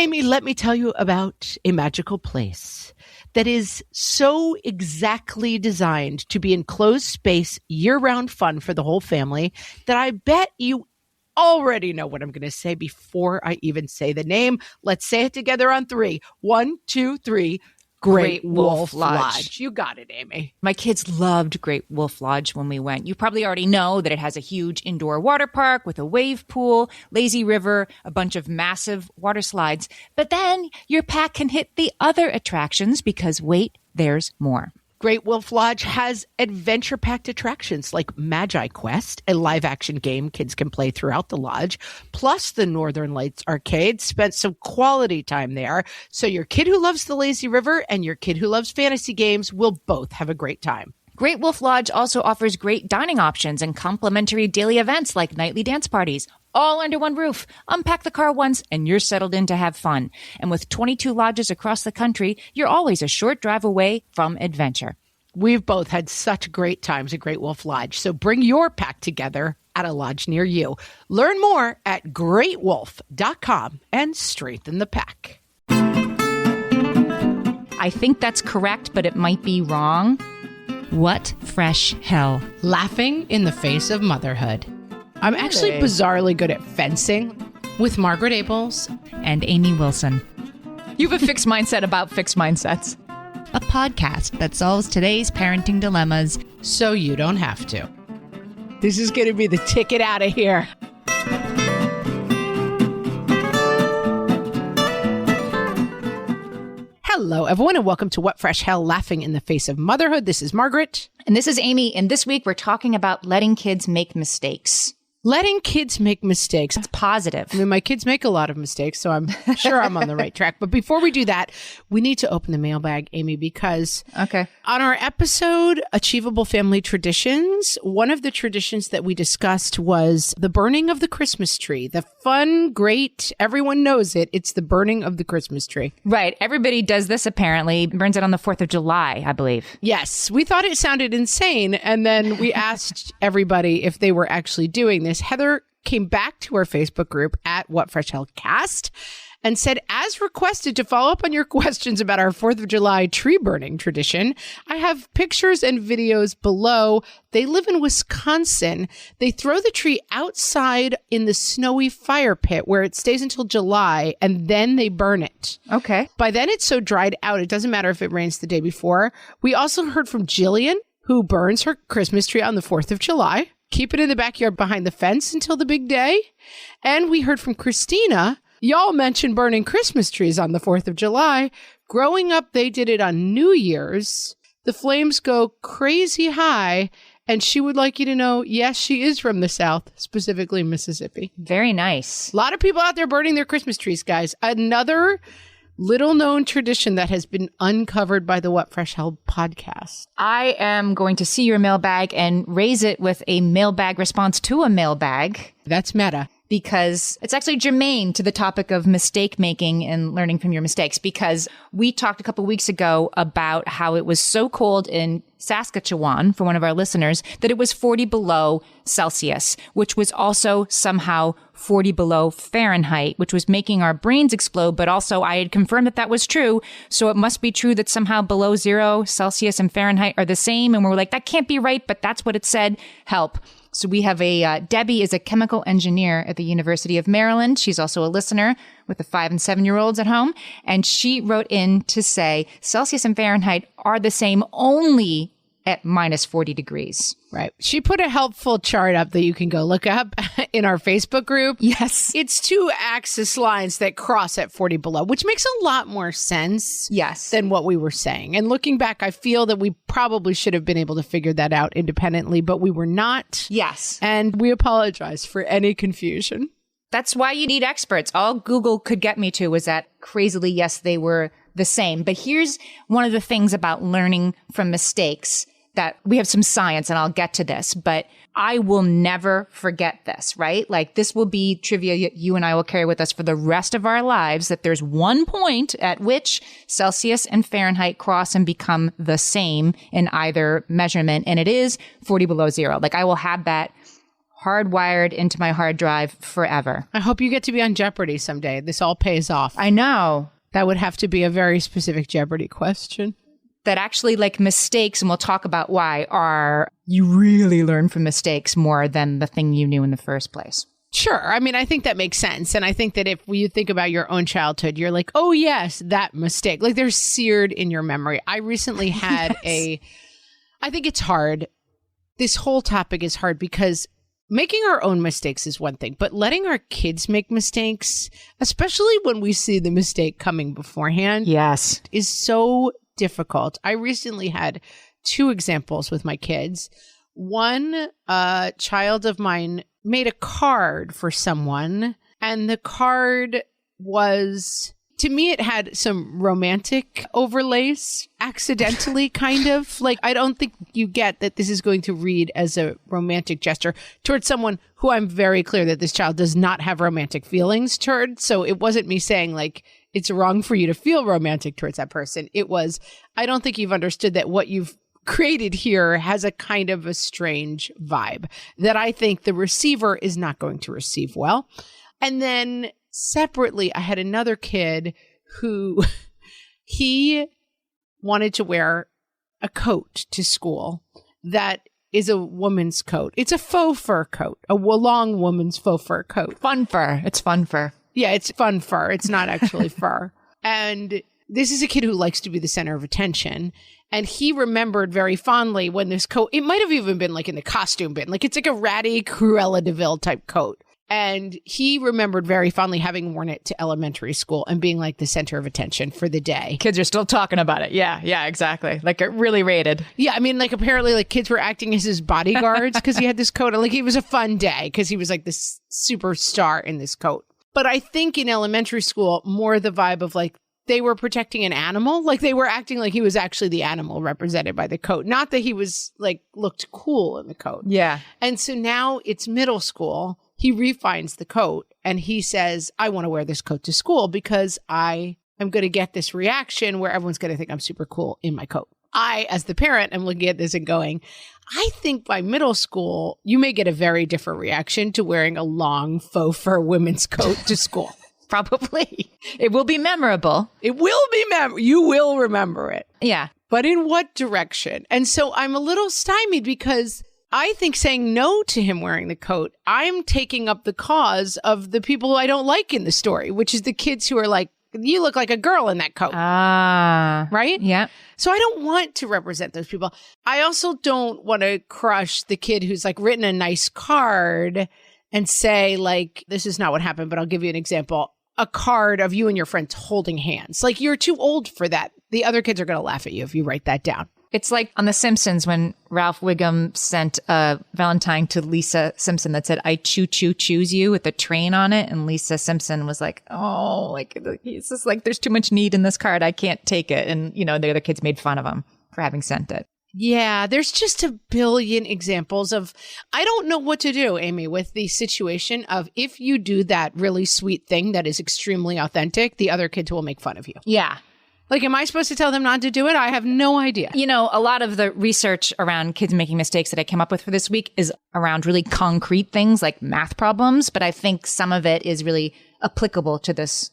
Amy, let me tell you about a magical place that is so exactly designed to be enclosed space, year-round fun for the whole family that I bet you already know what I'm going to say before I even say the name. Let's say it together on 3. 1, 2, 3. Great Wolf Lodge. You got it, Amy. My kids loved Great Wolf Lodge when we went. You probably already know that it has a huge indoor water park with a wave pool, lazy river, a bunch of massive water slides. But then your pack can hit the other attractions because, wait, there's more. Great Wolf Lodge has adventure-packed attractions like Magi Quest, a live-action game kids can play throughout the lodge, plus the Northern Lights Arcade. Spent some quality time there, so your kid who loves the lazy river and your kid who loves fantasy games will both have a great time. Great Wolf Lodge also offers great dining options and complimentary daily events like nightly dance parties, all under one roof. Unpack the car once and you're settled in to have fun. And with 22 lodges across the country, you're always a short drive away from adventure. We've both had such great times at Great Wolf Lodge, so bring your pack together at a lodge near you. Learn more at greatwolf.com and strengthen the pack. I think that's correct, but it might be wrong. What fresh hell? Laughing in the face of motherhood. I'm actually bizarrely good at fencing with Margaret Abels and Amy Wilson. You have a fixed mindset about fixed mindsets. A podcast that solves today's parenting dilemmas so you don't have to. This is going to be the ticket out of here. Hello, everyone, and welcome to What Fresh Hell, Laughing in the Face of Motherhood. This is Margaret. And this is Amy. And this week, we're talking about letting kids make mistakes. Letting kids make mistakes. It's positive. I mean, my kids make a lot of mistakes, so I'm sure I'm on the right track. But before we do that, we need to open the mailbag, Amy, because on our episode, Achievable Family Traditions, one of the traditions that we discussed was the burning of the Christmas tree. The fun, great, everyone knows it. It's the burning of the Christmas tree. Right. Everybody does this, apparently. Burns it on the 4th of July, I believe. Yes. We thought it sounded insane. And then we asked everybody if they were actually doing this. Heather came back to our Facebook group at What Fresh Hell Cast and said, as requested, to follow up on your questions about our 4th of July tree burning tradition, I have pictures and videos below. They live in Wisconsin. They throw the tree outside in the snowy fire pit where it stays until July, and then they burn it. Okay. By then, it's so dried out, it doesn't matter if it rains the day before. We also heard from Jillian, who burns her Christmas tree on the 4th of July. Keep it in the backyard behind the fence until the big day. And we heard from Christina. Y'all mentioned burning Christmas trees on the 4th of July. Growing up, they did it on New Year's. The flames go crazy high. And she would like you to know, yes, she is from the South, specifically Mississippi. Very nice. A lot of people out there burning their Christmas trees, guys. Another little known tradition that has been uncovered by the What Fresh Hell podcast. I am going to see your mailbag and raise it with a mailbag response to a mailbag. That's meta. Because it's actually germane to the topic of mistake making and learning from your mistakes. Because we talked a couple weeks ago about how it was so cold in Saskatchewan, for one of our listeners, that it was 40 below Celsius, which was also somehow 40 below Fahrenheit, which was making our brains explode. But also I had confirmed that that was true. So it must be true that somehow below 0 Celsius and Fahrenheit are the same. And we're like, that can't be right, but that's what it said. Help. So we have Debbie is a chemical engineer at the University of Maryland. She's also a listener with the 5 and 7-year-olds at home. And she wrote in to say Celsius and Fahrenheit are the same only at minus 40 degrees. Right. She put a helpful chart up that you can go look up in our Facebook group. Yes. It's 2 axis lines that cross at 40 below, which makes a lot more sense than what we were saying. And looking back, I feel that we probably should have been able to figure that out independently, but we were not. Yes. And we apologize for any confusion. That's why you need experts. All Google could get me to was that crazily, yes, they were the same. But here's one of the things about learning from mistakes that we have some science, and I'll get to this, but I will never forget this, right? Like this will be trivia you and I will carry with us for the rest of our lives, that there's one point at which Celsius and Fahrenheit cross and become the same in either measurement, and it is 40 below 0. Like I will have that hardwired into my hard drive forever. I hope you get to be on Jeopardy someday. This all pays off. I know. That would have to be a very specific Jeopardy question. That actually, like, mistakes, and we'll talk about why, are you really learn from mistakes more than the thing you knew in the first place. Sure. I mean, I think that makes sense. And I think that if you think about your own childhood, you're like, oh, yes, that mistake. Like, they're seared in your memory. I recently had I think it's hard. This whole topic is hard because making our own mistakes is one thing, but letting our kids make mistakes, especially when we see the mistake coming beforehand, Yes. is so difficult. I recently had 2 examples with my kids. One, a child of mine made a card for someone, and the card was, to me, it had some romantic overlays, accidentally, kind of. Like, I don't think you get that this is going to read as a romantic gesture towards someone who I'm very clear that this child does not have romantic feelings toward. So it wasn't me saying, like, it's wrong for you to feel romantic towards that person. It was, I don't think you've understood that what you've created here has a kind of a strange vibe that I think the receiver is not going to receive well. And then separately, I had another kid who he wanted to wear a coat to school that is a woman's coat. It's a faux fur coat, a long woman's faux fur coat. Fun fur. It's fun fur. Yeah, it's fun fur. It's not actually fur. And this is a kid who likes to be the center of attention. And he remembered very fondly when this coat, it might have even been like in the costume bin. Like, it's like a ratty Cruella de Vil type coat. And he remembered very fondly having worn it to elementary school and being like the center of attention for the day. Kids are still talking about it. Yeah, exactly. Like, it really rated. Yeah, I mean, like, apparently, like, kids were acting as his bodyguards because he had this coat. Like, it was a fun day because he was like this superstar in this coat. But I think in elementary school, more the vibe of like, they were protecting an animal. Like, they were acting like he was actually the animal represented by the coat. Not that he was like, looked cool in the coat. Yeah. And so now it's middle school. He refines the coat and he says, I want to wear this coat to school because I am going to get this reaction where everyone's going to think I'm super cool in my coat. I, as the parent, am looking at this and going, I think by middle school, you may get a very different reaction to wearing a long faux fur women's coat to school. Probably. It will be memorable. It will be you will remember it. Yeah. But in what direction? And so I'm a little stymied because I think saying no to him wearing the coat, I'm taking up the cause of the people who I don't like in the story, which is the kids who are like, you look like a girl in that coat. Right? Yeah. So I don't want to represent those people. I also don't want to crush the kid who's like written a nice card and say like, this is not what happened, but I'll give you an example. A card of you and your friends holding hands. Like, you're too old for that. The other kids are going to laugh at you if you write that down. It's like on The Simpsons when Ralph Wiggum sent a Valentine to Lisa Simpson that said, I choose you with a train on it. And Lisa Simpson was like, oh, like, it's just like, there's too much need in this card. I can't take it. And, you know, the other kids made fun of him for having sent it. Yeah, there's just a billion examples of, I don't know what to do, Amy, with the situation of if you do that really sweet thing that is extremely authentic, the other kids will make fun of you. Yeah. Like, am I supposed to tell them not to do it? I have no idea. You know, a lot of the research around kids making mistakes that I came up with for this week is around really concrete things like math problems. But I think some of it is really applicable to this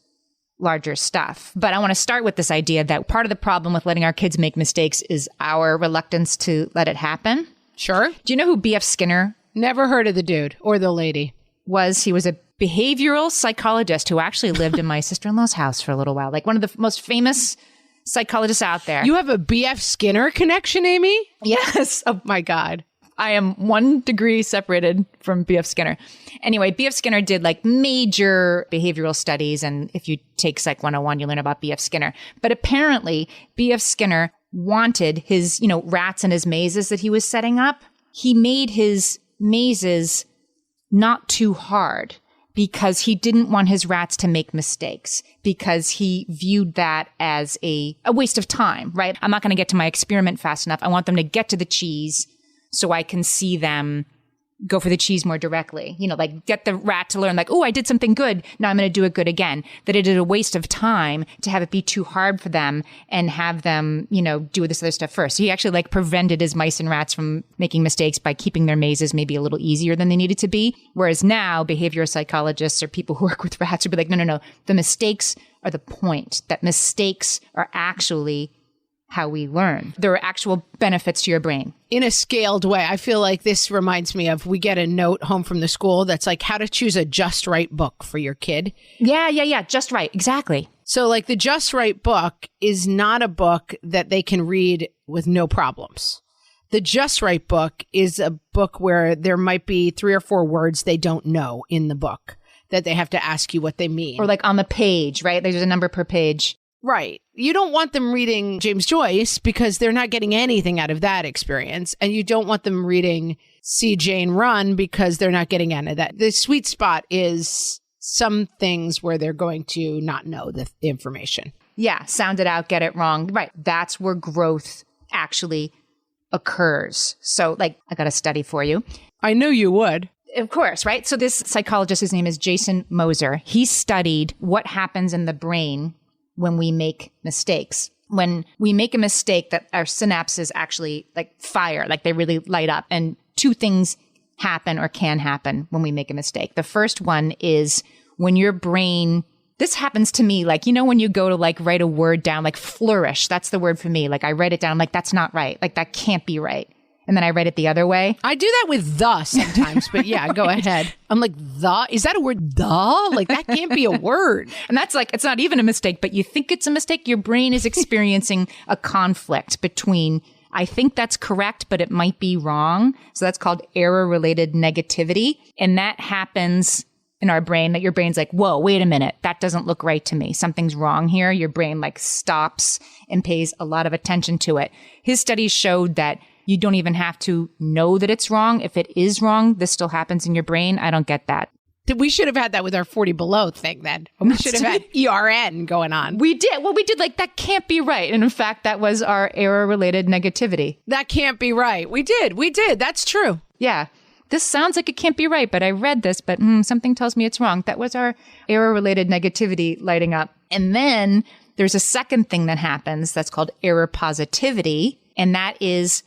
larger stuff. But I want to start with this idea that part of the problem with letting our kids make mistakes is our reluctance to let it happen. Sure. Do you know who B.F. Skinner Never heard of the dude or the lady. was? He was a behavioral psychologist who actually lived in my sister-in-law's house for a little while. Like one of the most famous psychologists out there. You have a B.F. Skinner connection, Amy? Yes. Oh, my God. I am 1 degree separated from B.F. Skinner. Anyway, B.F. Skinner did like major behavioral studies. And if you take Psych 101, you learn about B.F. Skinner. But apparently, B.F. Skinner wanted his, rats in his mazes that he was setting up. He made his mazes not too hard because he didn't want his rats to make mistakes, because he viewed that as a waste of time, right? I'm not going to get to my experiment fast enough. I want them to get to the cheese so I can see them go for the cheese more directly. Like get the rat to learn like, oh, I did something good. Now I'm going to do it good again. That it is a waste of time to have it be too hard for them and have them, do this other stuff first. So he actually like prevented his mice and rats from making mistakes by keeping their mazes maybe a little easier than they needed to be. Whereas now behavioral psychologists or people who work with rats would be like, no. The mistakes are the point. That mistakes are actually how we learn. There are actual benefits to your brain. In a scaled way. I feel like this reminds me of, we get a note home from the school that's like how to choose a just right book for your kid. Yeah. Just right. Exactly. So like the just right book is not a book that they can read with no problems. The just right book is a book where there might be 3 or 4 words they don't know in the book that they have to ask you what they mean. Or like on the page, right? There's a number per page. Right. You don't want them reading James Joyce because they're not getting anything out of that experience. And you don't want them reading See Jane Run because they're not getting out of that. The sweet spot is some things where they're going to not know the information. Yeah. Sound it out, get it wrong. Right. That's where growth actually occurs. So like, I got a study for you. I knew you would. Of course, right? So this psychologist, his name is Jason Moser. He studied what happens in the brain when we make mistakes. When we make a mistake, that our synapses actually like fire, like they really light up. And 2 things happen or can happen when we make a mistake. The first one is when your brain, this happens to me, like, when you go to like write a word down, like flourish, that's the word for me. Like I write it down, I'm like, that's not right. Like that can't be right. And then I write it the other way. I do that with the sometimes, but yeah, go ahead. I'm like, the? Is that a word, the? Like, that can't be a word. And that's like, it's not even a mistake, but you think it's a mistake. Your brain is experiencing a conflict between, I think that's correct, but it might be wrong. So that's called error-related negativity. And that happens in our brain, that your brain's like, whoa, wait a minute. That doesn't look right to me. Something's wrong here. Your brain like stops and pays a lot of attention to it. His studies showed that you don't even have to know that it's wrong. If it is wrong, this still happens in your brain. I don't get that. We should have had that with our 40 below thing then. We should have had ERN going on. We did. Well, we did like, that can't be right. And in fact, that was our error-related negativity. That can't be right. We did. That's true. Yeah. This sounds like it can't be right, but I read this, but something tells me it's wrong. That was our error-related negativity lighting up. And then there's a second thing that happens that's called error positivity. And that is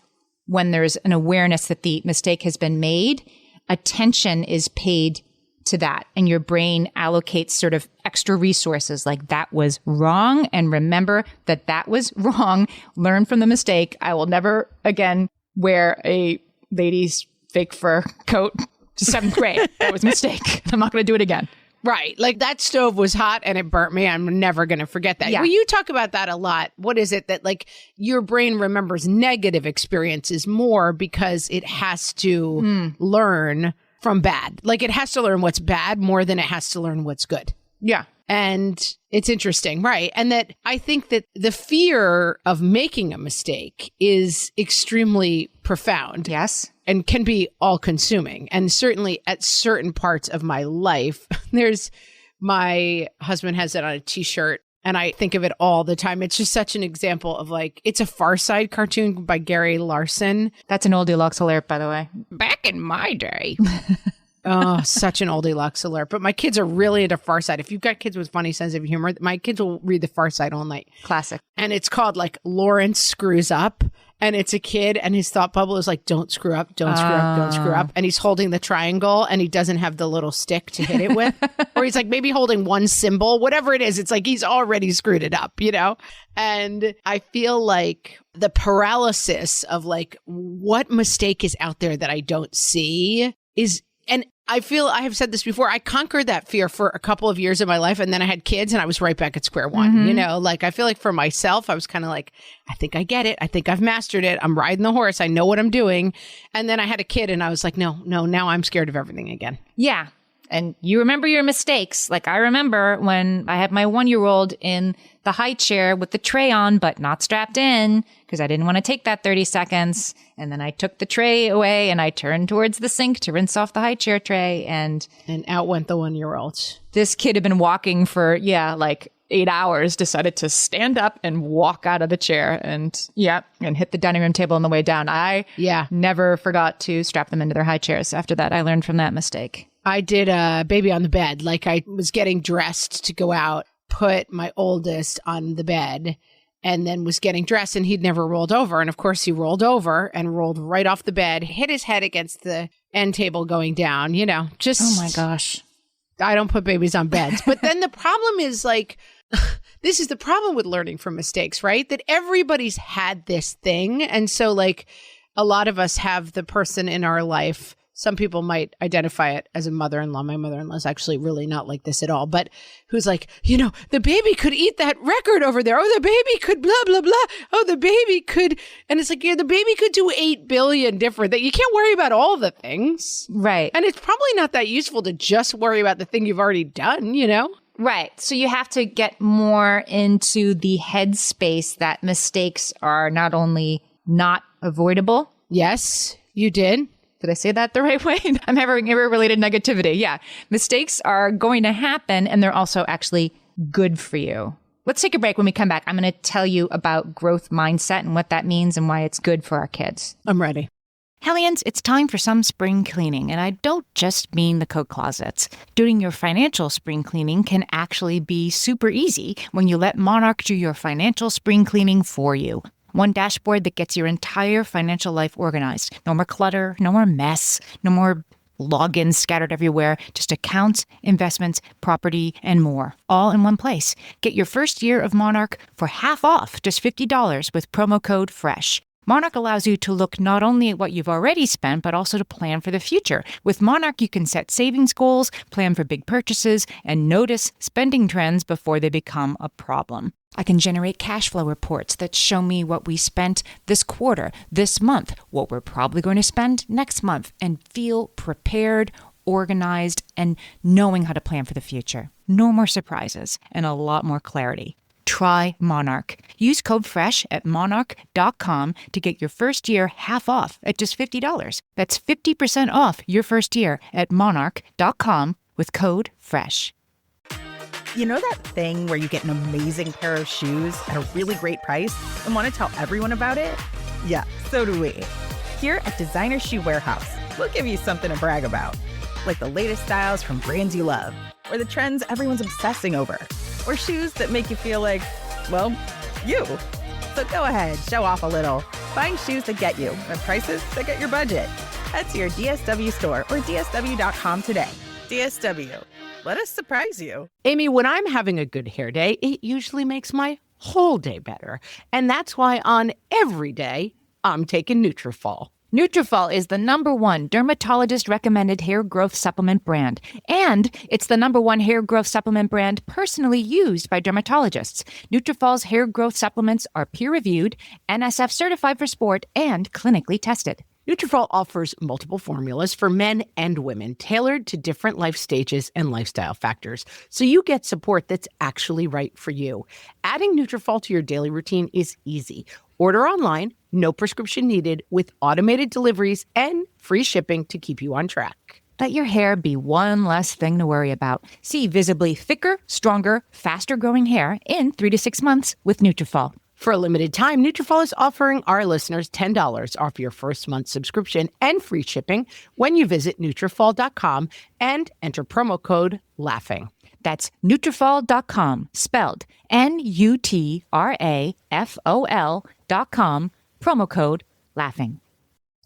when there's an awareness that the mistake has been made, attention is paid to that. And your brain allocates sort of extra resources like that was wrong. And remember that that was wrong. Learn from the mistake. I will never again wear a lady's fake fur coat to 7th grade. That was a mistake. I'm not going to do it again. Right. Like that stove was hot and it burnt me. I'm never going to forget that. Yeah. Well, you talk about that a lot. What is it that like your brain remembers negative experiences more because it has to learn from bad. Like it has to learn what's bad more than it has to learn what's good. Yeah. And it's interesting. Right. And that I think that the fear of making a mistake is extremely profound. Yes. And can be all consuming. And certainly at certain parts of my life, my husband has it on a t-shirt and I think of it all the time. It's just such an example of like, it's a Far Side cartoon by Gary Larson. That's an oldie Lux alert, by the way. Back in my day. Oh, such an oldie Lux alert. But my kids are really into Far Side. If you've got kids with funny sense of humor, my kids will read the Far Side all night. Classic. And it's called like Lawrence Screws Up. And it's a kid and his thought bubble is like, don't screw up, don't screw up, don't screw up. And he's holding the triangle and he doesn't have the little stick to hit it with. Or he's like maybe holding one symbol, whatever it is. It's like he's already screwed it up, And I feel like the paralysis of like what mistake is out there that I don't see is, and I feel I have said this before. I conquered that fear for a couple of years of my life. And then I had kids and I was right back at square one. Like I feel like for myself, I was kind of like, I think I get it. I think I've mastered it. I'm riding the horse. I know what I'm doing. And then I had a kid and I was like, no, now I'm scared of everything again. Yeah. And you remember your mistakes. Like I remember when I had my 1-year-old in the high chair with the tray on, but not strapped in because I didn't want to take that 30 seconds. And then I took the tray away and I turned towards the sink to rinse off the high chair tray. And out went the 1-year-old. This kid had been walking for, 8 hours, decided to stand up and walk out of the chair and hit the dining room table on the way down. I never forgot to strap them into their high chairs. After that, I learned from that mistake. I did a baby on the bed. Like I was getting dressed to go out, put my oldest on the bed, and then was getting dressed, and he'd never rolled over. And of course he rolled over and rolled right off the bed, hit his head against the end table going down, just. Oh my gosh. I don't put babies on beds. But then the problem is like, this is the problem with learning from mistakes, right? That everybody's had this thing. And so like a lot of us have the person in our life. Some people might identify it as a mother-in-law. My mother-in-law is actually really not like this at all, but who's like, the baby could eat that record over there. Oh, the baby could blah, blah, blah. Oh, the baby could. And it's like, the baby could do 8 billion different things. You can't worry about all the things. Right. And it's probably not that useful to just worry about the thing you've already done, Right. So you have to get more into the headspace that mistakes are not only not avoidable. Yes, you did. Did I say that the right way? I'm having error-related negativity. Yeah. Mistakes are going to happen, and they're also actually good for you. Let's take a break. When we come back, I'm going to tell you about growth mindset and what that means and why it's good for our kids. I'm ready. Hellions, it's time for some spring cleaning, and I don't just mean the coat closets. Doing your financial spring cleaning can actually be super easy when you let Monarch do your financial spring cleaning for you. One dashboard that gets your entire financial life organized. No more clutter, no more mess, no more logins scattered everywhere, just accounts, investments, property, and more, all in one place. Get your first year of Monarch for half off, just $50 with promo code FRESH. Monarch allows you to look not only at what you've already spent, but also to plan for the future. With Monarch, you can set savings goals, plan for big purchases, and notice spending trends before they become a problem. I can generate cash flow reports that show me what we spent this quarter, this month, what we're probably going to spend next month, and feel prepared, organized, and knowing how to plan for the future. No more surprises and a lot more clarity. Try Monarch. Use code FRESH at monarch.com to get your first year half off at just $50. That's 50% off your first year at monarch.com with code FRESH. You know that thing where you get an amazing pair of shoes at a really great price and want to tell everyone about it? Yeah, so do we. Here at Designer Shoe Warehouse, we'll give you something to brag about, like the latest styles from brands you love, or the trends everyone's obsessing over, or shoes that make you feel like, well, you. So go ahead, show off a little. Find shoes that get you at prices that get your budget. Head to your DSW store or DSW.com today. DSW. Let us surprise you. Amy, when I'm having a good hair day, it usually makes my whole day better. And that's why on every day, I'm taking Nutrafol. Nutrafol is the #1 dermatologist-recommended hair growth supplement brand. And it's the #1 hair growth supplement brand personally used by dermatologists. Nutrafol's hair growth supplements are peer-reviewed, NSF certified for sport, and clinically tested. Nutrafol offers multiple formulas for men and women, tailored to different life stages and lifestyle factors, so you get support that's actually right for you. Adding Nutrafol to your daily routine is easy. Order online, no prescription needed, with automated deliveries and free shipping to keep you on track. Let your hair be one less thing to worry about. See visibly thicker, stronger, faster-growing hair in 3 to 6 months with Nutrafol. For a limited time, Nutrafol is offering our listeners $10 off your first month subscription and free shipping when you visit Nutrafol.com and enter promo code LAUGHING. That's Nutrafol.com, spelled Nutrafol.com, promo code LAUGHING.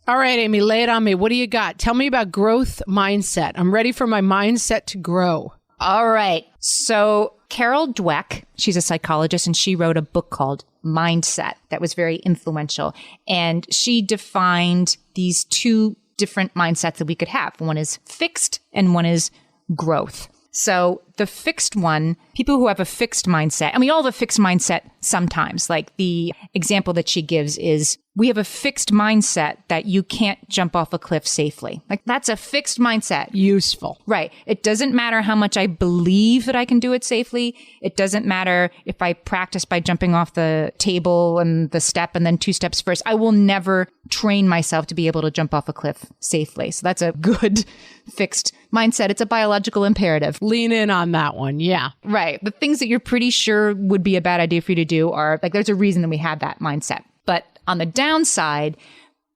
All right, Amy, lay it on me. What do you got? Tell me about growth mindset. I'm ready for my mindset to grow. All right. So Carol Dweck, she's a psychologist, and she wrote a book called Mindset that was very influential. And she defined these two different mindsets that we could have. One is fixed and one is growth. So the fixed one, people who have a fixed mindset, and we all have a fixed mindset sometimes. Like the example that she gives is, we have a fixed mindset that you can't jump off a cliff safely. Like that's a fixed mindset. Useful. Right. It doesn't matter how much I believe that I can do it safely. It doesn't matter if I practice by jumping off the table and the step and then 2 steps first. I will never train myself to be able to jump off a cliff safely. So that's a good fixed mindset. It's a biological imperative. Lean in on on that one. Yeah. Right. The things that you're pretty sure would be a bad idea for you to do are like, there's a reason that we have that mindset. But on the downside,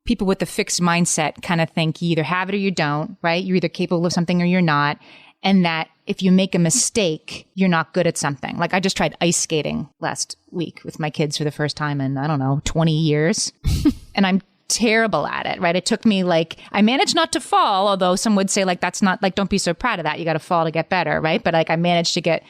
people with the fixed mindset kind of think you either have it or you don't, right? You're either capable of something or you're not. And that if you make a mistake, you're not good at something. Like I just tried ice skating last week with my kids for the first time in, 20 years. And I'm terrible at it, right? It took me I managed not to fall, although some would say that's not don't be so proud of that. You got to fall to get better, right? But I managed to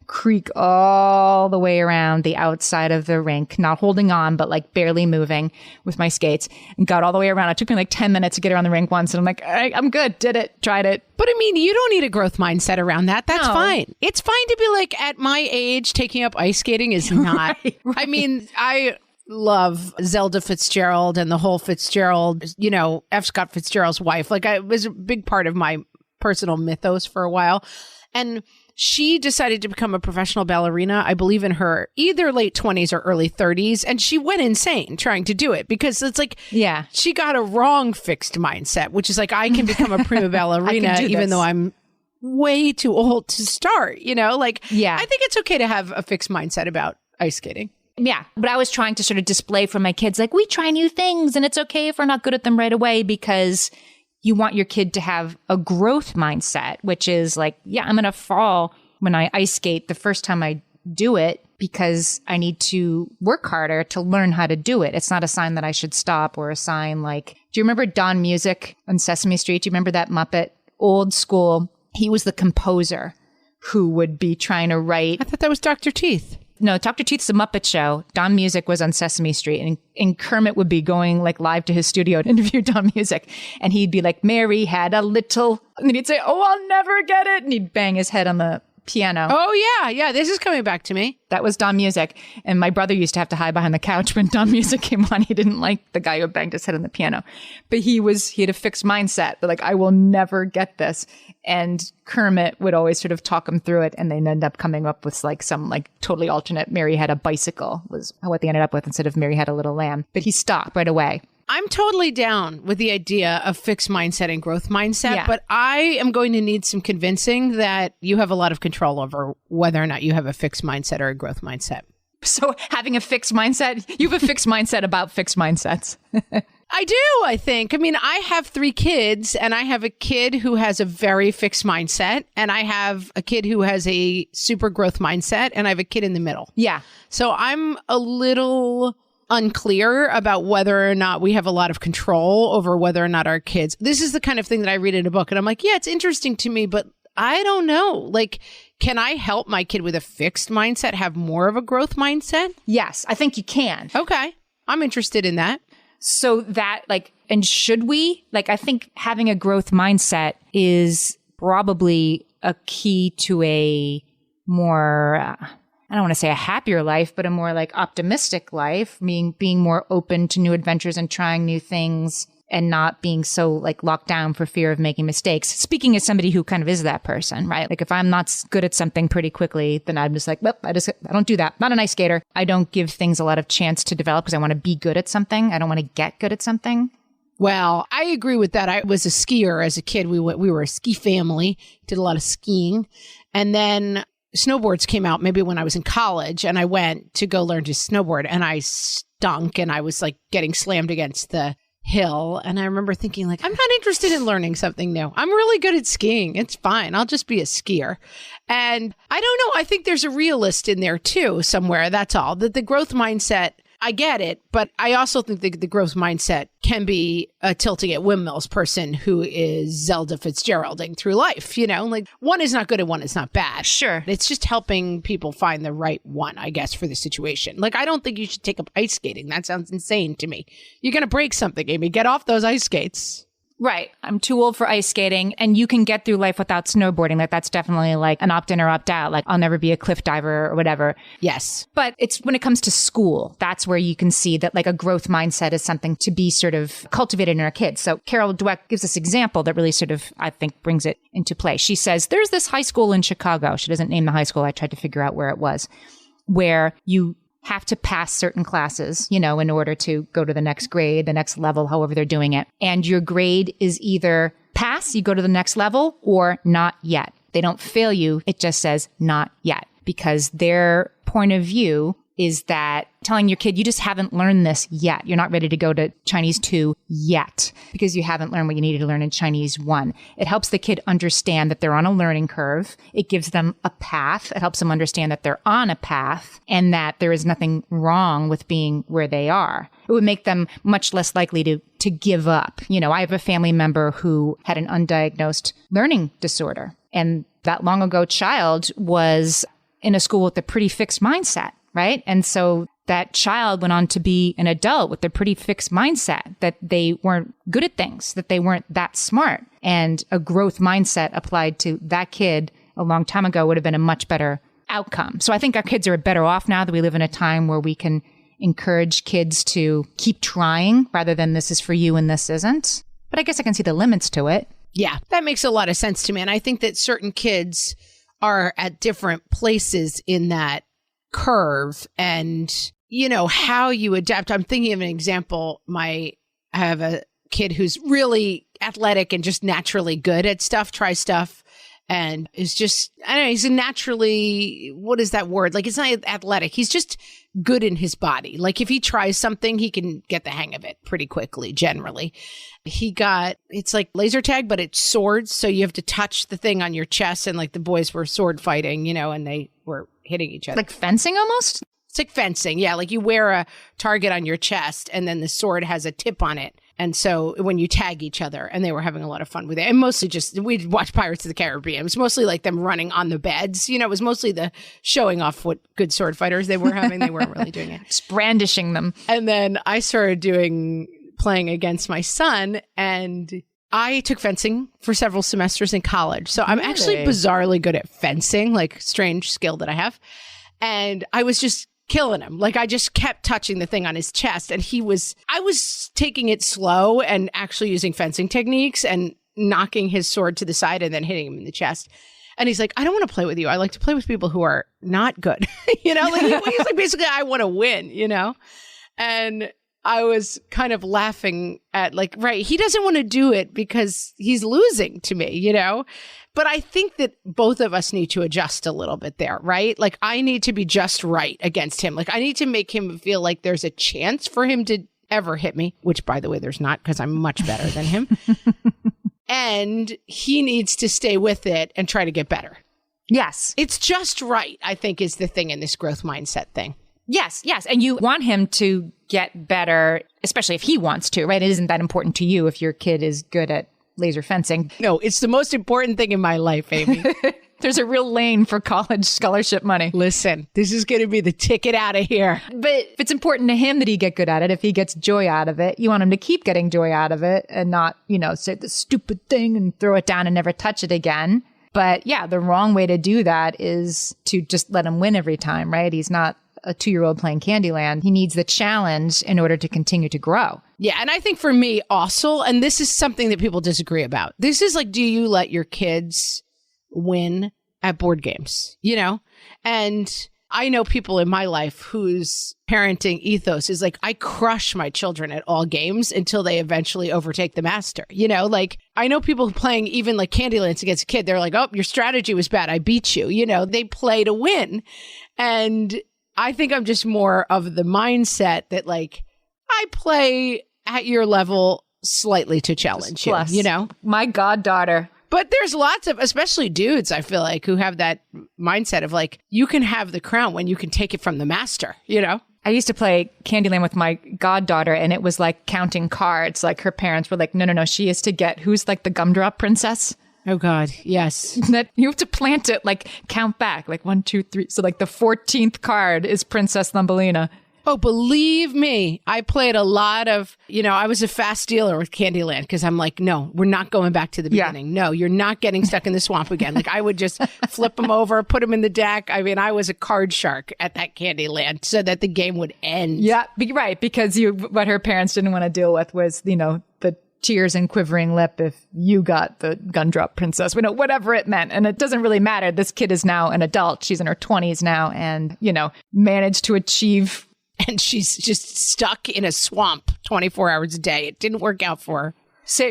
creak all the way around the outside of the rink, not holding on, but barely moving with my skates, and got all the way around. It took me 10 minutes to get around the rink once. And I'm like, I'm good. Did it. Tried it. But I mean, you don't need a growth mindset around that. That's fine. It's fine to be at my age, taking up ice skating is not. Right. I mean, I love Zelda Fitzgerald and the whole Fitzgerald, F. Scott Fitzgerald's wife. It was a big part of my personal mythos for a while. And she decided to become a professional ballerina, I believe in her either late 20s or early 30s. And she went insane trying to do it because it's she got a wrong fixed mindset, which is I can become a prima ballerina even though I'm way too old to start, Yeah. I think it's okay to have a fixed mindset about ice skating. Yeah. But I was trying to sort of display for my kids, we try new things and it's okay if we're not good at them right away, because you want your kid to have a growth mindset, which is I'm going to fall when I ice skate the first time I do it because I need to work harder to learn how to do it. It's not a sign that I should stop or a sign do you remember Don Music on Sesame Street? Do you remember that Muppet? Old school. He was the composer who would be trying to write. I thought that was Dr. Teeth. No, Dr. Teeth's a Muppet Show. Don Music was on Sesame Street, and Kermit would be going live to his studio to interview Don Music. And he'd be like, Mary had a little, and then he'd say, oh, I'll never get it. And he'd bang his head on the piano. Oh, yeah. Yeah. This is coming back to me. That was Don Music. And my brother used to have to hide behind the couch when Don Music came on. He didn't like the guy who banged his head on the piano. But he had a fixed mindset. But I will never get this. And Kermit would always sort of talk him through it. And they'd end up coming up with some totally alternate Mary had a bicycle was what they ended up with instead of Mary had a little lamb. But he stopped right away. I'm totally down with the idea of fixed mindset and growth mindset, but I am going to need some convincing that you have a lot of control over whether or not you have a fixed mindset or a growth mindset. So having a fixed mindset, you have a fixed mindset about fixed mindsets. I do, I think. I mean, I have 3 kids, and I have a kid who has a very fixed mindset, and I have a kid who has a super growth mindset, and I have a kid in the middle. Yeah. So I'm a little unclear about whether or not we have a lot of control over whether or not our kids. This is the kind of thing that I read in a book and I'm yeah, it's interesting to me, but I don't know. Can I help my kid with a fixed mindset have more of a growth mindset? Yes, I think you can. Okay. I'm interested in that. So that and should we? I think having a growth mindset is probably a key to a more I don't want to say a happier life, but a more optimistic life, being more open to new adventures and trying new things and not being so locked down for fear of making mistakes. Speaking as somebody who kind of is that person, right? If I'm not good at something pretty quickly, then I'm just well, I don't do that. Not an ice skater. I don't give things a lot of chance to develop because I want to be good at something. I don't want to get good at something. Well, I agree with that. I was a skier as a kid. We were a ski family, did a lot of skiing. And then snowboards came out maybe when I was in college, and I went to go learn to snowboard, and I stunk, and I was getting slammed against the hill. And I remember thinking I'm not interested in learning something new. I'm really good at skiing. It's fine. I'll just be a skier. And I don't know. I think there's a realist in there too somewhere. That's all. That the growth mindset, I get it, but I also think the growth mindset can be a tilting at windmills person who is Zelda Fitzgeralding through life. One is not good and one is not bad. Sure. It's just helping people find the right one, I guess, for the situation. I don't think you should take up ice skating. That sounds insane to me. You're going to break something, Amy. Get off those ice skates. Right. I'm too old for ice skating, and you can get through life without snowboarding. That's definitely an opt-in or opt-out. I'll never be a cliff diver or whatever. Yes. But it's when it comes to school, that's where you can see that a growth mindset is something to be sort of cultivated in our kids. So Carol Dweck gives this example that really sort of, I think, brings it into play. She says, there's this high school in Chicago. She doesn't name the high school. I tried to figure out where it was, where you have to pass certain classes, in order to go to the next grade, the next level, however they're doing it. And your grade is either pass, you go to the next level, or not yet. They don't fail you. It just says not yet, because their point of view is that telling your kid, you just haven't learned this yet. You're not ready to go to Chinese 2 yet because you haven't learned what you needed to learn in Chinese 1. It helps the kid understand that they're on a learning curve. It gives them a path. It helps them understand that they're on a path and that there is nothing wrong with being where they are. It would make them much less likely to give up. You know, I have a family member who had an undiagnosed learning disorder, and that long ago child was in a school with a pretty fixed mindset. Right. And so that child went on to be an adult with a pretty fixed mindset that they weren't good at things, that they weren't that smart. And a growth mindset applied to that kid a long time ago would have been a much better outcome. So I think our kids are better off now that we live in a time where we can encourage kids to keep trying rather than this is for you and this isn't. But I guess I can see the limits to it. Yeah, that makes a lot of sense to me. And I think that certain kids are at different places in that curve, and you know how you adapt. I'm thinking of an example. I have a kid who's really athletic and just naturally good at stuff, try stuff, and is just, I don't know, he's a naturally, what is that word? Like, it's not athletic. He's just good in his body. Like, if he tries something, he can get the hang of it pretty quickly, generally. It's like laser tag, but it's swords. So you have to touch the thing on your chest, and like the boys were sword fighting, you know, and they were hitting each other. Like fencing almost? It's like fencing. Yeah. Like you wear a target on your chest and then the sword has a tip on it. And so when you tag each other, and they were having a lot of fun with it. And mostly just, we'd watch Pirates of the Caribbean. It was mostly like them running on the beds. You know, it was mostly the showing off what good sword fighters they were having. They weren't really doing it. Just brandishing them. And then I started playing against my son, and I took fencing for several semesters in college. So I'm actually bizarrely good at fencing, like strange skill that I have. And I was just killing him. Like, I just kept touching the thing on his chest, and I was taking it slow and actually using fencing techniques and knocking his sword to the side and then hitting him in the chest. And he's like, I don't want to play with you. I like to play with people who are not good. You know, like he's like, basically, I want to win, you know? And I was kind of laughing at like, right, he doesn't want to do it because he's losing to me, you know? But I think that both of us need to adjust a little bit there, right? Like, I need to be just right against him. Like, I need to make him feel like there's a chance for him to ever hit me, which, by the way, there's not, because I'm much better than him. And he needs to stay with it and try to get better. Yes. It's just right, I think, is the thing in this growth mindset thing. Yes, yes. And you want him to get better, especially if he wants to, right? It isn't that important to you if your kid is good at laser fencing. No, it's the most important thing in my life, Amy. There's a real lane for college scholarship money. Listen, this is going to be the ticket out of here. But if it's important to him that he get good at it, if he gets joy out of it, you want him to keep getting joy out of it and not, you know, say the stupid thing and throw it down and never touch it again. But yeah, the wrong way to do that is to just let him win every time, right? He's not a 2-year-old playing Candyland. He needs the challenge in order to continue to grow. Yeah. And I think for me also, and this is something that people disagree about, this is like, do you let your kids win at board games? You know? And I know people in my life whose parenting ethos is like, I crush my children at all games until they eventually overtake the master. You know, like, I know people playing even like Candylands against a kid. They're like, oh, your strategy was bad. I beat you. You know, they play to win. And I think I'm just more of the mindset that, like, I play at your level slightly to challenge you, you know? My goddaughter. But there's lots of, especially dudes, I feel like, who have that mindset of like, you can have the crown when you can take it from the master, you know? I used to play Candyland with my goddaughter, and it was like counting cards. Like, her parents were like, no, she is to get, who's like the gumdrop princess? Oh, God. Yes. That you have to plant it, like count back, like 1, 2, 3. So like the 14th card is Princess Thumbelina. Oh, believe me, I played a lot of, you know, I was a fast dealer with Candyland because I'm like, no, we're not going back to the beginning. Yeah. No, you're not getting stuck in the swamp again. Like, I would just flip them over, put them in the deck. I mean, I was a card shark at that Candyland so that the game would end. Yeah, right. Because what her parents didn't want to deal with was, you know, the tears and quivering lip if you got the gumdrop princess, you know, whatever it meant. And it doesn't really matter. This kid is now an adult. She's in her 20s now and, you know, managed to achieve. And she's just stuck in a swamp 24 hours a day. It didn't work out for her.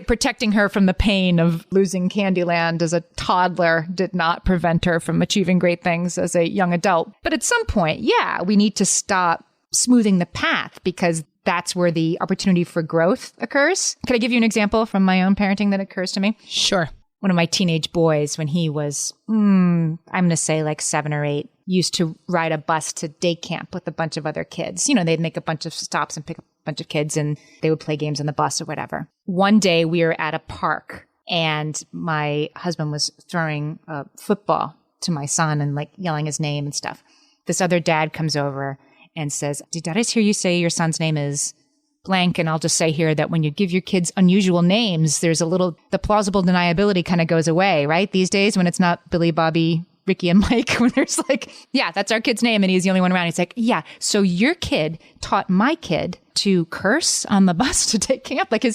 protecting her from the pain of losing Candyland as a toddler did not prevent her from achieving great things as a young adult. But at some point, yeah, we need to stop smoothing the path because that's where the opportunity for growth occurs. Can I give you an example from my own parenting that occurs to me? Sure. One of my teenage boys, when he was, I'm going to say like 7 or 8, used to ride a bus to day camp with a bunch of other kids. You know, they'd make a bunch of stops and pick up a bunch of kids and they would play games on the bus or whatever. One day we were at a park and my husband was throwing a football to my son and like yelling his name and stuff. This other dad comes over and says, did I just hear you say your son's name is blank? And I'll just say here that when you give your kids unusual names, there's the plausible deniability kind of goes away, right? These days when it's not Billy, Bobby, Ricky, and Mike, when there's like, yeah, that's our kid's name and he's the only one around. He's like, yeah, so your kid taught my kid to curse on the bus to take camp. Like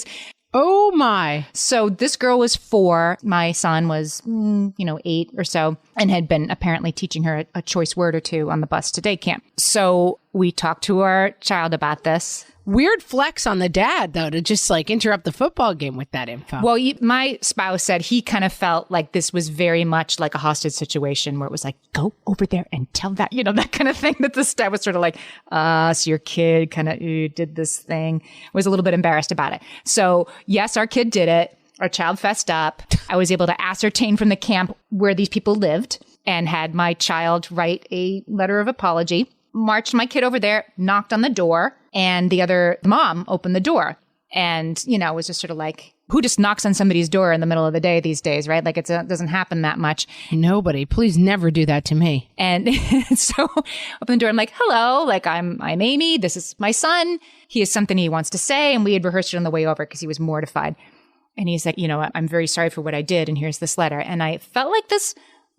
oh my. So this girl was 4. My son was, 8 or so, and had been apparently teaching her a choice word or 2 on the bus to day camp. So we talked to our child about this. Weird flex on the dad, though, to just like interrupt the football game with that info. Well, my spouse said he kind of felt like this was very much like a hostage situation where it was like, go over there and tell that, that kind of thing, that this dad was sort of like, so your kid kind of did this thing, was a little bit embarrassed about it. So yes, our kid did it. Our child fessed up. I was able to ascertain from the camp where these people lived and had my child write a letter of apology. Marched my kid over there, knocked on the door, and the other mom opened the door. And, it was just sort of like, who just knocks on somebody's door in the middle of the day these days, right? Like it doesn't happen that much. Nobody. Please never do that to me. And so open the door. I'm like, hello, like I'm Amy. This is my son. He has something he wants to say. And we had rehearsed it on the way over because he was mortified. And he's like, I'm very sorry for what I did. And here's this letter. And I felt like this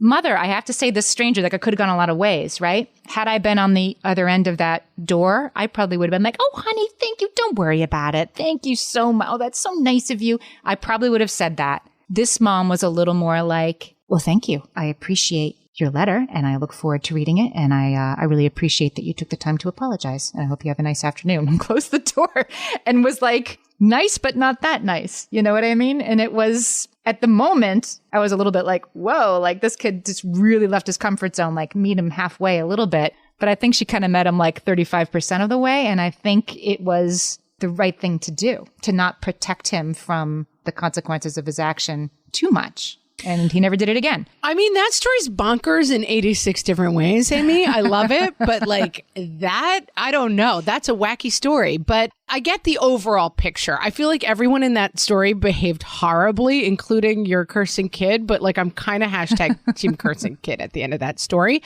mother, I have to say, this stranger, like I could have gone a lot of ways, right? Had I been on the other end of that door, I probably would have been like, oh, honey, thank you. Don't worry about it. Thank you so much. Oh, that's so nice of you. I probably would have said that. This mom was a little more like, well, thank you. I appreciate your letter and I look forward to reading it. And I really appreciate that you took the time to apologize. And I hope you have a nice afternoon. And closed the door and was like, nice, but not that nice. You know what I mean? And it was, at the moment, I was a little bit like, whoa, like this kid just really left his comfort zone, like meet him halfway a little bit. But I think she kind of met him like 35% of the way. And I think it was the right thing to do, to not protect him from the consequences of his action too much. And he never did it again. I mean, that story's bonkers in 86 different ways, Amy. I love it. But like that, I don't know. That's a wacky story. But I get the overall picture. I feel like everyone in that story behaved horribly, including your cursing kid. But like, I'm kind of hashtag team cursing kid at the end of that story.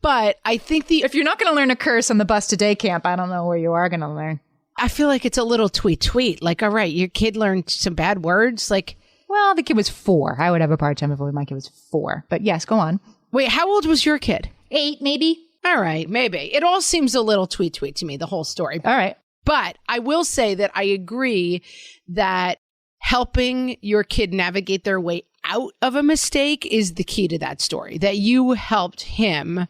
But I think if you're not going to learn a curse on the bus to day camp, I don't know where you are going to learn. I feel like it's a little tweet. Like, all right, your kid learned some bad words. Like, well, the kid was 4. I would have a hard time if my kid was 4. But yes, go on. Wait, how old was your kid? 8, maybe. All right, maybe. It all seems a little tweet to me, the whole story. All right. But I will say that I agree that helping your kid navigate their way out of a mistake is the key to that story, that you helped him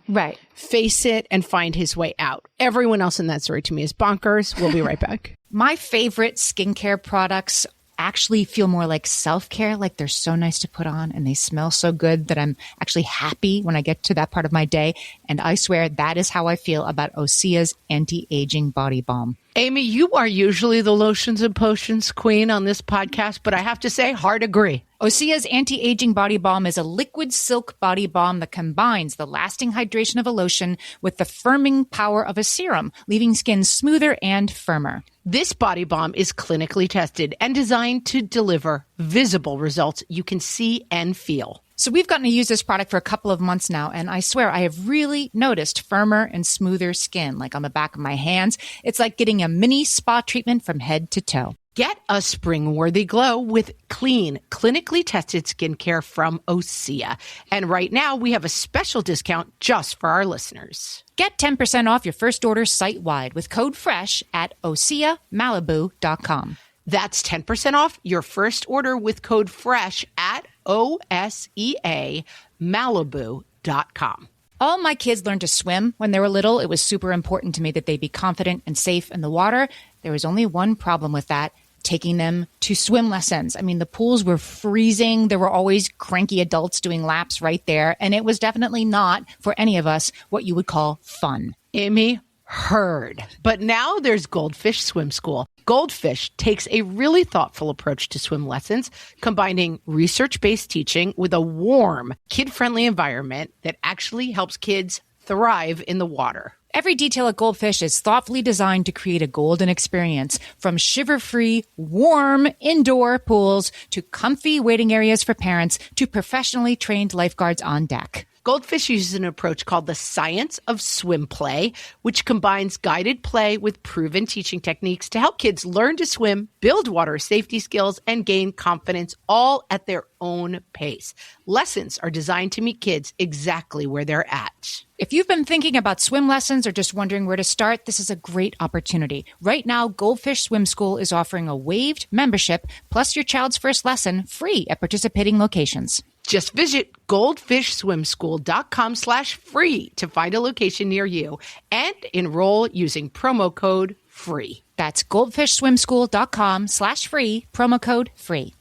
face it and find his way out. Everyone else in that story to me is bonkers. We'll be right back. My favorite skincare products actually feel more like self-care, like they're so nice to put on and they smell so good that I'm actually happy when I get to that part of my day. And I swear that is how I feel about Osea's anti-aging body balm. Amy, you are usually the lotions and potions queen on this podcast, but I have to say, hard agree. Osea's anti-aging body balm is a liquid silk body balm that combines the lasting hydration of a lotion with the firming power of a serum, leaving skin smoother and firmer. This body balm is clinically tested and designed to deliver visible results you can see and feel. So we've gotten to use this product for a couple of months now, and I swear I have really noticed firmer and smoother skin, like on the back of my hands. It's like getting a mini spa treatment from head to toe. Get a spring-worthy glow with clean, clinically tested skincare from Osea. And right now, we have a special discount just for our listeners. Get 10% off your first order site-wide with code FRESH at OseaMalibu.com. That's 10% off your first order with code FRESH at OSEAMalibu.com. All my kids learned to swim when they were little. It was super important to me that they be confident and safe in the water. There was only one problem with that. taking them to swim lessons. I mean, the pools were freezing. There were always cranky adults doing laps right there. And it was definitely not, for any of us, what you would call fun. Amy, heard. But now there's Goldfish Swim School. Goldfish takes a really thoughtful approach to swim lessons, combining research-based teaching with a warm, kid-friendly environment that actually helps kids thrive in the water. Every detail at Goldfish is thoughtfully designed to create a golden experience, from shiver-free, warm indoor pools to comfy waiting areas for parents to professionally trained lifeguards on deck. Goldfish uses an approach called the science of swim play, which combines guided play with proven teaching techniques to help kids learn to swim, build water safety skills, and gain confidence, all at their own pace. Lessons are designed to meet kids exactly where they're at. If you've been thinking about swim lessons or just wondering where to start, this is a great opportunity. Right now, Goldfish Swim School is offering a waived membership plus your child's first lesson free at participating locations. Just visit goldfishswimschool.com/free to find a location near you and enroll using promo code FREE. That's goldfishswimschool.com/free, promo code FREE.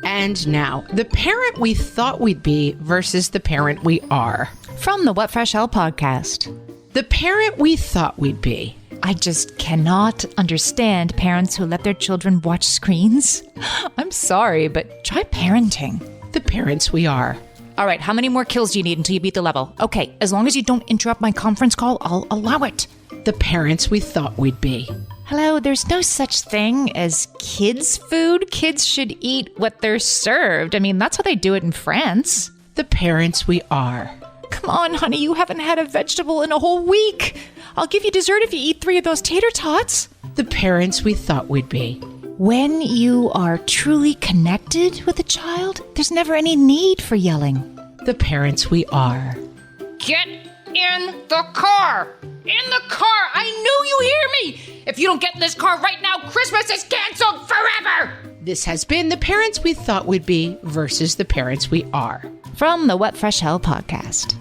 And now, the parent we thought we'd be versus the parent we are. From the What Fresh Hell podcast. The parent we thought we'd be. I just cannot understand parents who let their children watch screens. I'm sorry, but try parenting. The parents we are. All right, how many more kills do you need until you beat the level? Okay, as long as you don't interrupt my conference call, I'll allow it. The parents we thought we'd be. Hello, there's no such thing as kids' food. Kids should eat what they're served. I mean, that's how they do it in France. The parents we are. Come on, honey, you haven't had a vegetable in a whole week. I'll give you dessert if you eat 3 of those tater tots. The parents we thought we'd be. When you are truly connected with a child, there's never any need for yelling. The parents we are. Get in the car! In the car! I knew you hear me! If you don't get in this car right now, Christmas is canceled forever! This has been the parents we thought we'd be versus the parents we are. From the What Fresh Hell podcast.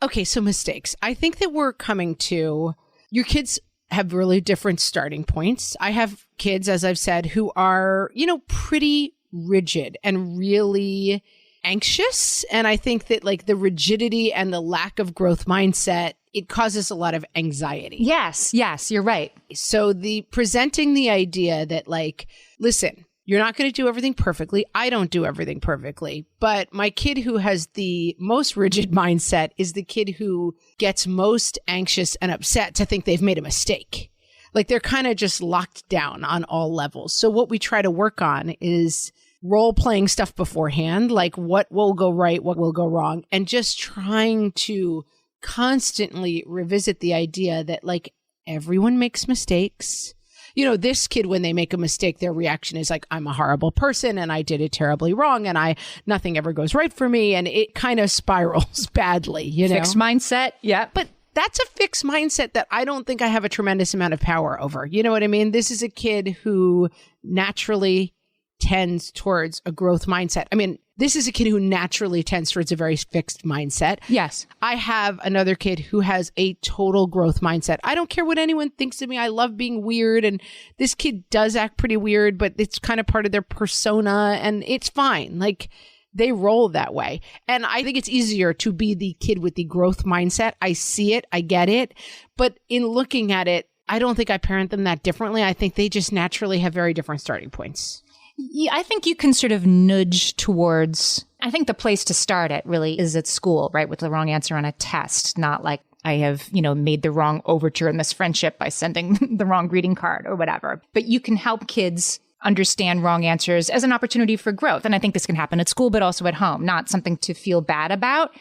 Okay, so mistakes. I think that we're coming to, your kids have really different starting points. I have kids, as I've said, who are, pretty rigid and really anxious. And I think that like the rigidity and the lack of growth mindset, it causes a lot of anxiety. Yes, you're right. So presenting the idea that like, listen, you're not going to do everything perfectly. I don't do everything perfectly. But my kid who has the most rigid mindset is the kid who gets most anxious and upset to think they've made a mistake. Like they're kind of just locked down on all levels. So what we try to work on is role-playing stuff beforehand, like what will go right, what will go wrong, and just trying to constantly revisit the idea that like everyone makes mistakes. This kid, when they make a mistake, their reaction is like, I'm a horrible person and I did it terribly wrong and nothing ever goes right for me. And it kind of spirals badly, Fixed mindset. Yeah. But that's a fixed mindset that I don't think I have a tremendous amount of power over. You know what I mean? This is a kid who naturally tends towards a growth mindset. I mean, this is a kid who naturally tends towards a very fixed mindset. Yes. I have another kid who has a total growth mindset. I don't care what anyone thinks of me. I love being weird. And this kid does act pretty weird, but it's kind of part of their persona and it's fine. Like they roll that way. And I think it's easier to be the kid with the growth mindset. I see it. I get it. But in looking at it, I don't think I parent them that differently. I think they just naturally have very different starting points. Yeah, I think you can sort of nudge towards, I think the place to start at really is at school, right? With the wrong answer on a test, not like I have, made the wrong overture in this friendship by sending the wrong greeting card or whatever. But you can help kids understand wrong answers as an opportunity for growth. And I think this can happen at school, but also at home, not something to feel bad about.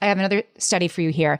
I have another study for you here.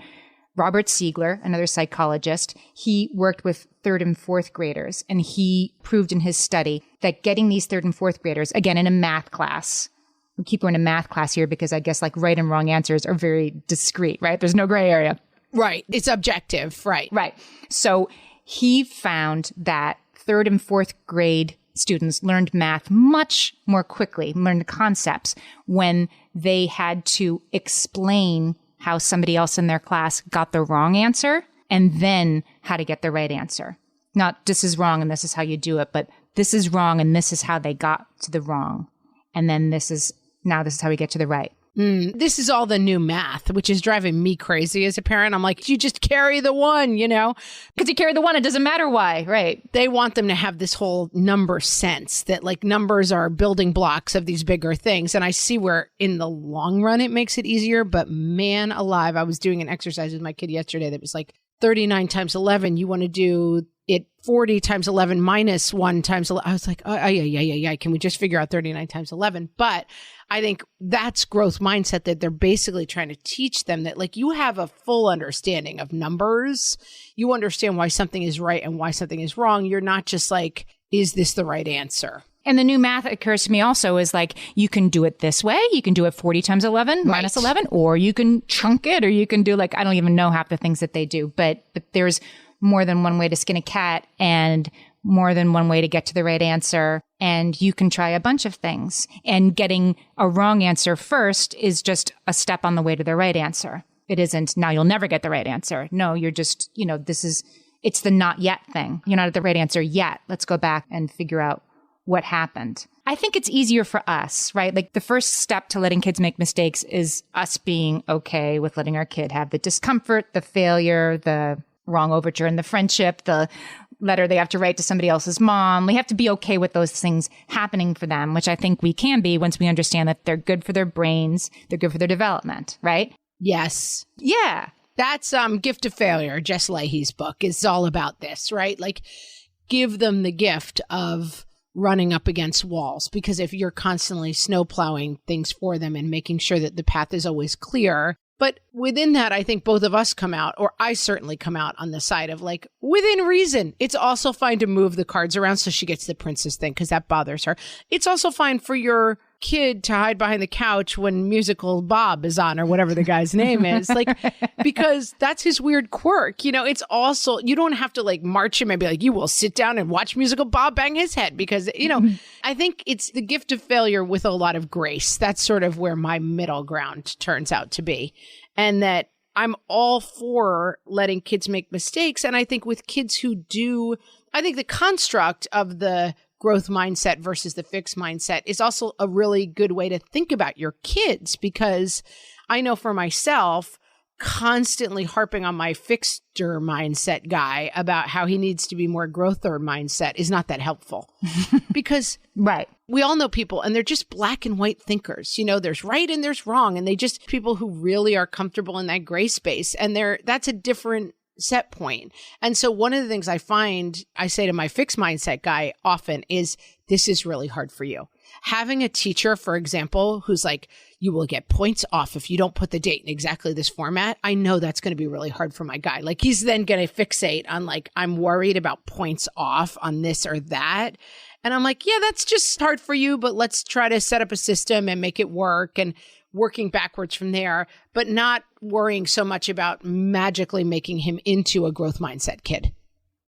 Robert Siegler, another psychologist, he worked with 3rd and 4th graders, and he proved in his study that getting these 3rd and 4th graders, again, in a math class, we keep going to math class here because I guess like right and wrong answers are very discrete, right? There's no gray area. Right. It's objective. Right. Right. So he found that 3rd and 4th grade students learned math much more quickly, learned the concepts when they had to explain how somebody else in their class got the wrong answer and then how to get the right answer. Not this is wrong and this is how you do it, but this is wrong and this is how they got to the wrong. And then this is how we get to the right. This is all the new math, which is driving me crazy as a parent. I'm like, you just carry the one, Because you carry the one, it doesn't matter why, right? They want them to have this whole number sense that like numbers are building blocks of these bigger things. And I see where in the long run it makes it easier. But man alive, I was doing an exercise with my kid yesterday that was like 39 times 11. You want to do it 40 times 11 minus 1 times 11. I was like, yeah. Can we just figure out 39 times 11? But I think that's growth mindset that they're basically trying to teach them that like you have a full understanding of numbers. You understand why something is right and why something is wrong. You're not just like, is this the right answer? And the new math occurs to me also is like, you can do it this way. You can do it 40 times 11 minus 11, or you can chunk it, or you can do like, I don't even know half the things that they do, but there's more than one way to skin a cat and more than one way to get to the right answer. And you can try a bunch of things. And getting a wrong answer first is just a step on the way to the right answer. It isn't, now you'll never get the right answer. No, you're just, it's the not yet thing. You're not at the right answer yet. Let's go back and figure out what happened. I think it's easier for us, right? Like the first step to letting kids make mistakes is us being okay with letting our kid have the discomfort, the failure, the wrong overture in the friendship, the letter they have to write to somebody else's mom. We have to be okay with those things happening for them, which I think we can be once we understand that they're good for their brains, they're good for their development, right? Yes. Yeah. That's Gift of Failure. Jess Leahy's book is all about this, right? Like give them the gift of running up against walls, because if you're constantly snow plowing things for them and making sure that the path is always clear. But within that, I think both of us come out, or I certainly come out on the side of like, within reason. It's also fine to move the cards around so she gets the princess thing because that bothers her. It's also fine for your kid to hide behind the couch when Musical Bob is on, or whatever the guy's name is, like, because that's his weird quirk. It's also, you don't have to like march him and be like, you will sit down and watch Musical Bob bang his head because, I think it's the gift of failure with a lot of grace. That's sort of where my middle ground turns out to be. And that I'm all for letting kids make mistakes. And I think with kids who do, I think the construct of the growth mindset versus the fixed mindset is also a really good way to think about your kids, because I know for myself, constantly harping on my fixer mindset guy about how he needs to be more growther mindset is not that helpful. Because right, we all know people and they're just black and white thinkers. There's right and there's wrong. And they just people who really are comfortable in that gray space. And that's a different set point. And so one of the things I find I say to my fixed mindset guy often is, this is really hard for you. Having a teacher, for example, who's like, you will get points off if you don't put the date in exactly this format. I know that's going to be really hard for my guy. Like he's then going to fixate on like, I'm worried about points off on this or that. And I'm like, yeah, that's just hard for you, but let's try to set up a system and make it work, and working backwards from there, but not worrying so much about magically making him into a growth mindset kid.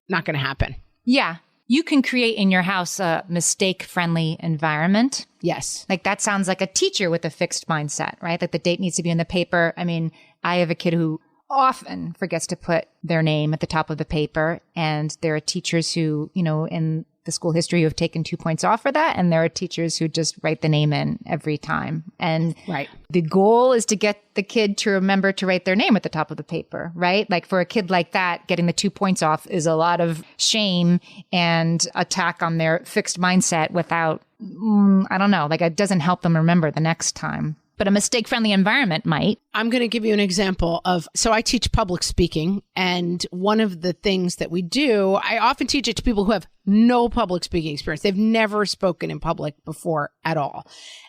Not going to happen. Yeah. You can create in your house a mistake-friendly environment. Yes. Like that sounds like a teacher with a fixed mindset, right? Like the date needs to be in the paper. I mean, I have a kid who often forgets to put their name at the top of the paper. And there are teachers who, in the school history who have taken 2 points off for that. And there are teachers who just write the name in every time. And right. The goal is to get the kid to remember to write their name at the top of the paper, right? Like for a kid like that, getting the 2 points off is a lot of shame and attack on their fixed mindset without, I don't know, like it doesn't help them remember the next time. But a mistake-friendly environment might. I'm going to give you an example of, so I teach public speaking, and one of the things that we do, I often teach it to people who have no public speaking experience. They've never spoken in public before at all.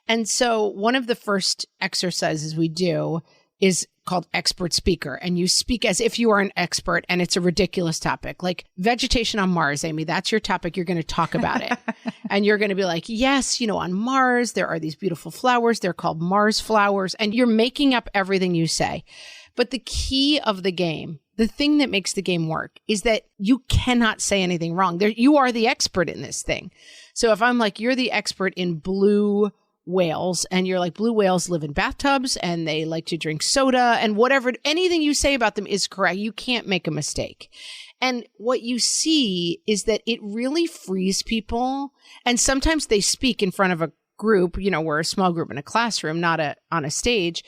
And so one of the first exercises we do is called expert speaker. And you speak as if you are an expert, and it's a ridiculous topic. Like vegetation on Mars, Amy, that's your topic. You're going to talk about it. And you're going to be like, yes, on Mars, there are these beautiful flowers. They're called Mars flowers. And you're making up everything you say. But the key of the game, the thing that makes the game work, is that you cannot say anything wrong. You are the expert in this thing. So if I'm like, you're the expert in blue whales, and you're like, blue whales live in bathtubs and they like to drink soda and whatever, anything you say about them is correct. You can't make a mistake. And what you see is that it really frees people. And sometimes they speak in front of a group, we're a small group in a classroom, not on a stage.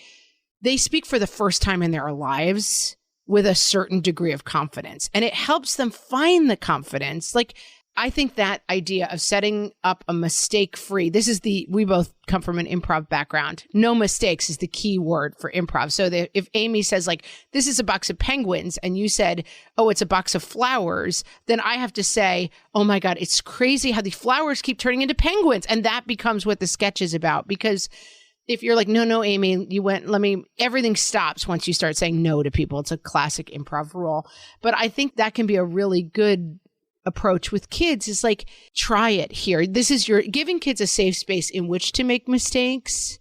They speak for the first time in their lives with a certain degree of confidence. And it helps them find the confidence. Like, I think that idea of setting up a mistake-free, we both come from an improv background. No mistakes is the key word for improv. So if Amy says like, this is a box of penguins, and you said, oh, it's a box of flowers, then I have to say, oh my God, it's crazy how the flowers keep turning into penguins. And that becomes what the sketch is about. Because if you're like, no, Amy, everything stops once you start saying no to people. It's a classic improv rule. But I think that can be a really good approach with kids, is like, try it here. This is giving kids a safe space in which to make mistakes.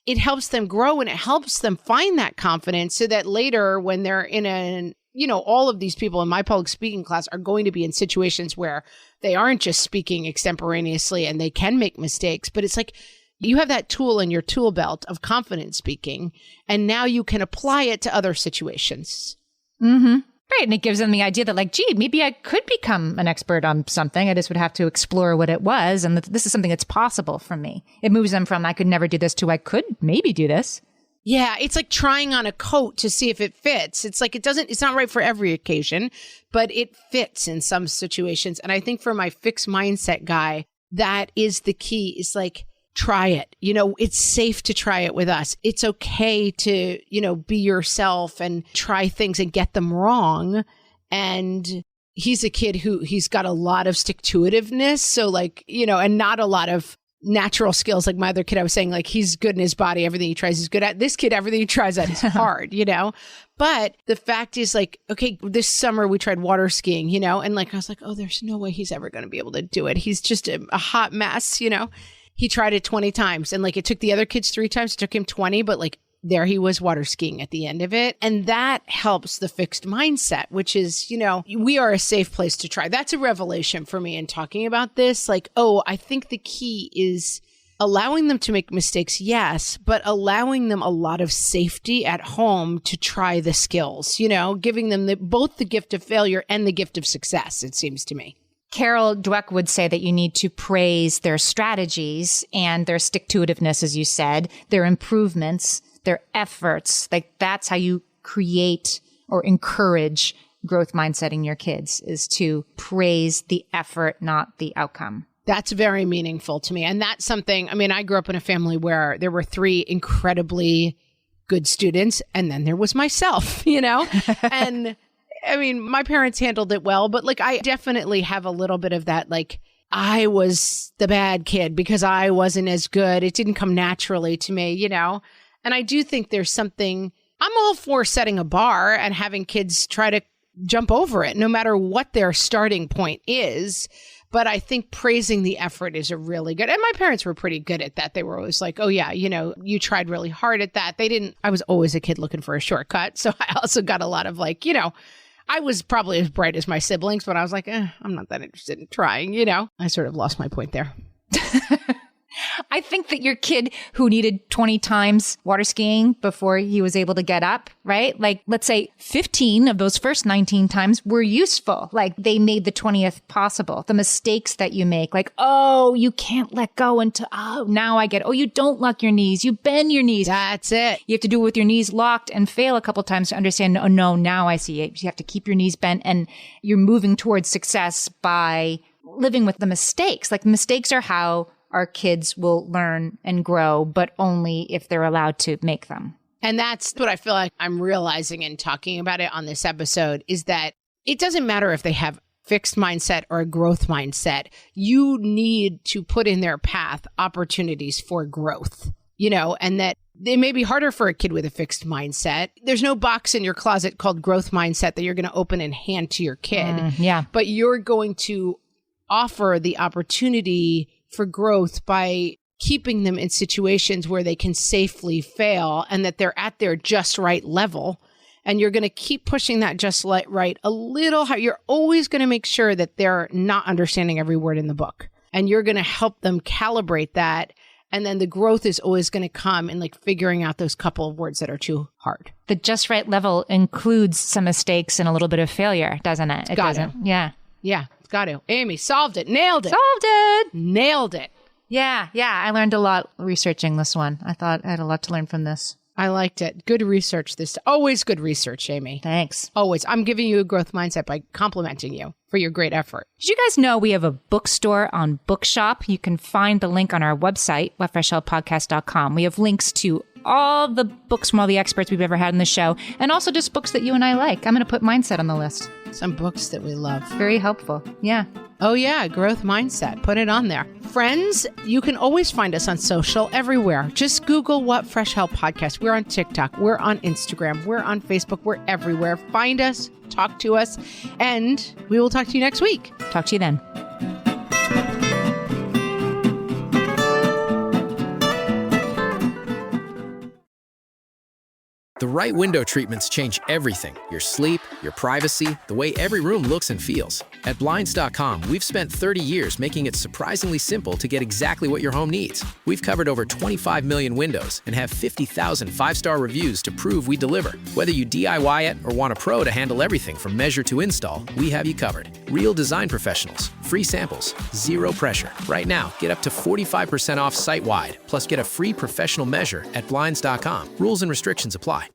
It helps them grow and it helps them find that confidence so that later when they're in all of these people in my public speaking class are going to be in situations where they aren't just speaking extemporaneously and they can make mistakes, but it's like, you have that tool in your tool belt of confidence speaking, and now you can apply it to other situations. Mm-hmm. Right. And it gives them the idea that like, gee, maybe I could become an expert on something. I just would have to explore what it was. And this is something that's possible for me. It moves them from I could never do this to I could maybe do this. Yeah. It's like trying on a coat to see if it fits. It's like, it's not right for every occasion, but it fits in some situations. And I think for my fixed mindset guy, that is the key. Is like, try it. It's safe to try it with us. It's okay to, be yourself and try things and get them wrong. And he's a kid he's got a lot of stick-to-itiveness. So like, and not a lot of natural skills. Like my other kid, I was saying, like, he's good in his body. Everything he tries he's good at. This kid, everything he tries at is hard, But the fact is like, okay, this summer we tried water skiing, and like, I was like, oh, there's no way he's ever going to be able to do it. He's just a hot mess, He tried it 20 times and like it took the other kids 3 times. It took him 20, but like there he was water skiing at the end of it. And that helps the fixed mindset, which is, we are a safe place to try. That's a revelation for me in talking about this. Like, oh, I think the key is allowing them to make mistakes. Yes, but allowing them a lot of safety at home to try the skills, giving them both the gift of failure and the gift of success, it seems to me. Carol Dweck would say that you need to praise their strategies and their stick-to-itiveness, as you said, their improvements, their efforts. Like that's how you create or encourage growth mindset in your kids, is to praise the effort, not the outcome. That's very meaningful to me. And that's something, I grew up in a family where there were 3 incredibly good students, and then there was myself, and my parents handled it well, but like, I definitely have a little bit of that, like, I was the bad kid because I wasn't as good. It didn't come naturally to me, And I do think there's something, I'm all for setting a bar and having kids try to jump over it, no matter what their starting point is. But I think praising the effort is a really good, and my parents were pretty good at that. They were always like, oh yeah, you tried really hard at that. I was always a kid looking for a shortcut. So I also got a lot of like, I was probably as bright as my siblings, but I was like, I'm not that interested in trying, I sort of lost my point there. I think that your kid who needed 20 times water skiing before he was able to get up, right? Like, let's say 15 of those first 19 times were useful. Like, they made the 20th possible. The mistakes that you make, like, oh, you can't let go until, oh, now I get, oh, you don't lock your knees. You bend your knees. That's it. You have to do it with your knees locked and fail a couple times to understand, oh, no, now I see it. You have to keep your knees bent, and you're moving towards success by living with the mistakes. Like, mistakes are how our kids will learn and grow, but only if they're allowed to make them. And that's what I feel like I'm realizing in talking about it on this episode, is that it doesn't matter if they have fixed mindset or a growth mindset. You need to put in their path opportunities for growth, and that it may be harder for a kid with a fixed mindset. There's no box in your closet called growth mindset that you're going to open and hand to your kid. Yeah. But you're going to offer the opportunity for growth by keeping them in situations where they can safely fail and that they're at their just right level. And you're going to keep pushing that just right a little higher. You're always going to make sure that they're not understanding every word in the book. and you're going to help them calibrate that. And then the growth is always going to come in like figuring out those couple of words that are too hard. The just right level includes some mistakes and a little bit of failure, doesn't it? It Got doesn't. it. Yeah. Yeah, it's got to. Amy, solved it. Nailed it. Solved it. Nailed it. Yeah. I learned a lot researching this one. I thought I had a lot to learn from this. I liked it. Good research this. Always good research, Amy. Thanks. Always. I'm giving you a growth mindset by complimenting you for your great effort. Did you guys know we have a bookstore on Bookshop? You can find the link on our website, whatfreshhellpodcast.com. We have links to all the books from all the experts we've ever had in the show, and also just books that you and I like. I'm going to put Mindset on the list. Some books that we love. Very helpful. Yeah. Oh, yeah. Growth mindset. Put it on there. Friends, you can always find us on social everywhere. Just Google What Fresh Hell Podcast. We're on TikTok. We're on Instagram. We're on Facebook. We're everywhere. Find us, talk to us, and we will talk to you next week. Talk to you then. The right window treatments change everything. Your sleep, your privacy, the way every room looks and feels. At Blinds.com, we've spent 30 years making it surprisingly simple to get exactly what your home needs. We've covered over 25 million windows and have 50,000 five-star reviews to prove we deliver. Whether you DIY it or want a pro to handle everything from measure to install, we have you covered. Real design professionals, free samples, zero pressure. Right now, get up to 45% off site-wide, plus get a free professional measure at Blinds.com. Rules and restrictions apply.